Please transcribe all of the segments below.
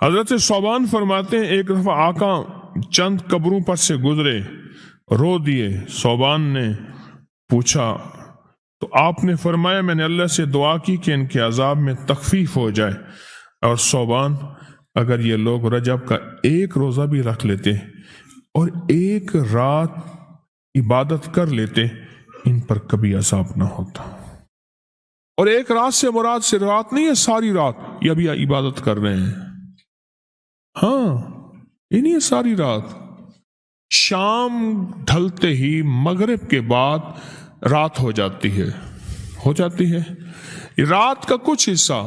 हजरत सौबान फरमाते हैं, एक दफा आका चंद कब्रों पर से गुजरे, रो दिए। सौबान ने पूछा तो आपने फरमाया, मैंने अल्लाह से दुआ की कि इनके अजाब में तखफीफ हो जाए। और सौबान, अगर ये लोग रजब का एक रोज़ा भी रख लेते और एक रात इबादत कर लेते, इन पर कभी अजाब ना होता। और एक रात से मुराद से रात नहीं है, सारी रात ये अभी इबादत कर रहे हैं। हाँ, ये नहीं है सारी रात। शाम ढलते ही मगरिब के बाद रात हो जाती है रात का कुछ हिस्सा।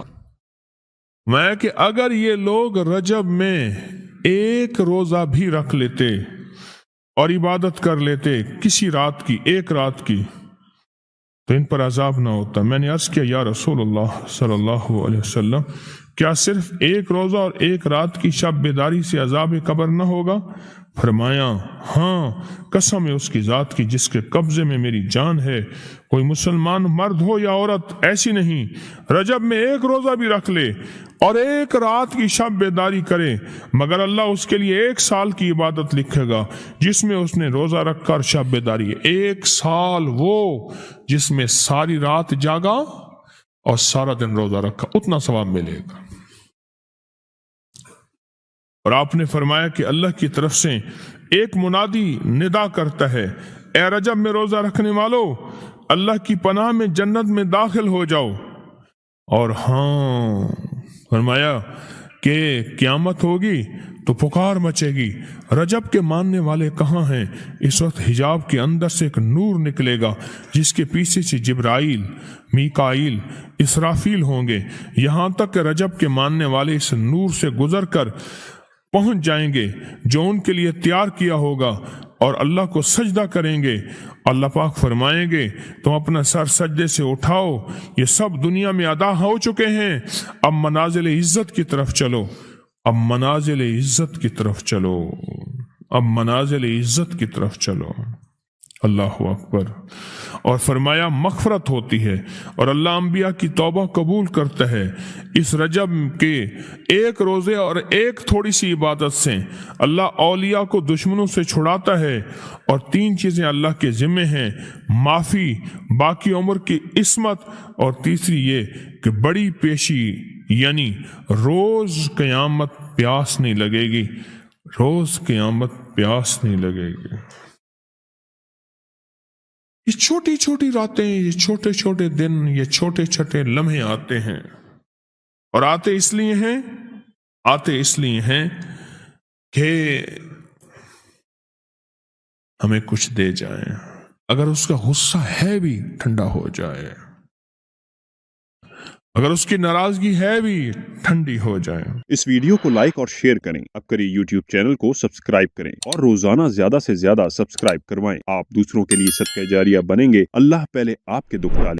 मैं कि अगर ये लोग रजब में एक रोजा भी रख लेते और इबादत कर लेते किसी रात की, एक रात की, तो इन पर अजाब ना होता। मैंने अर्ज किया, या रसूलुल्लाह सल्लल्लाहु अलैहि वसल्लम, क्या सिर्फ एक रोजा और एक रात की शब बेदारी से अजाब कब्र न होगा? फरमाया, हाँ, कसम है उसकी जात की जिसके कब्जे में मेरी जान है, कोई मुसलमान मर्द हो या औरत ऐसी नहीं रजब में एक रोजा भी रख ले और एक रात की शब बेदारी करे, मगर अल्लाह उसके लिए 1 साल की इबादत लिखेगा जिसमें उसने रोजा रखकर शब बेदारी। 1 साल वो जिसमें सारी रात जागा और सारा दिन रोजा रखा, उतना सवाब मिलेगा। और आपने फरमाया कि अल्लाह की तरफ से एक मुनादी निदा करता है, ए रजब में रोजा रखने वालों, अल्लाह की पनाह में जन्नत में दाखिल हो जाओ। और हाँ, फरमाया कि क़यामत होगी तो पुकार मचेगी, रजब के मानने वाले कहाँ हैं? इस वक्त हिजाब के अंदर से एक नूर निकलेगा जिसके पीछे से जिब्राइल, मीकाइल, इसराफील होंगे, यहाँ तक कि रजब के मानने वाले इस नूर से गुजर कर पहुंच जाएंगे जो उनके लिए तैयार किया होगा और अल्लाह को सजदा करेंगे। अल्लाह पाक फरमाएंगे, तुम अपना सर सजदे से उठाओ, ये सब दुनिया में अदा हो चुके हैं, अब मनाजिल इज्जत की तरफ चलो, अब मनाजिल इज्जत की तरफ चलो, अब मनाजिल इज्जत की तरफ चलो। अल्लाह अकबर। और फरमाया, मग़फ़रत होती है और अल्लाह अंबिया की तौबा कबूल करता है। इस रजब के एक रोज़े और एक थोड़ी सी इबादत से अल्लाह औलिया को दुश्मनों से छुड़ाता है। और 3 चीज़ें अल्लाह के ज़िम्मे हैं, माफ़ी, बाकी उम्र की इस्मत, और तीसरी ये कि बड़ी पेशी, यानी रोज़ क़यामत प्यास नहीं लगेगी, रोज़ क़यामत प्यास नहीं लगेगी। ये छोटी छोटी रातें, ये छोटे छोटे दिन, ये छोटे छोटे लम्हे आते हैं, और आते इसलिए हैं कि हमें कुछ दे जाए, अगर उसका गुस्सा है भी ठंडा हो जाए, अगर उसकी नाराजगी है भी ठंडी हो जाए। इस वीडियो को लाइक और शेयर करें, अब करिए यूट्यूब चैनल को सब्सक्राइब करें और रोजाना ज्यादा से ज्यादा सब्सक्राइब करवाएं। आप दूसरों के लिए सदका जारिया बनेंगे। अल्लाह पहले आपके दुख टाले।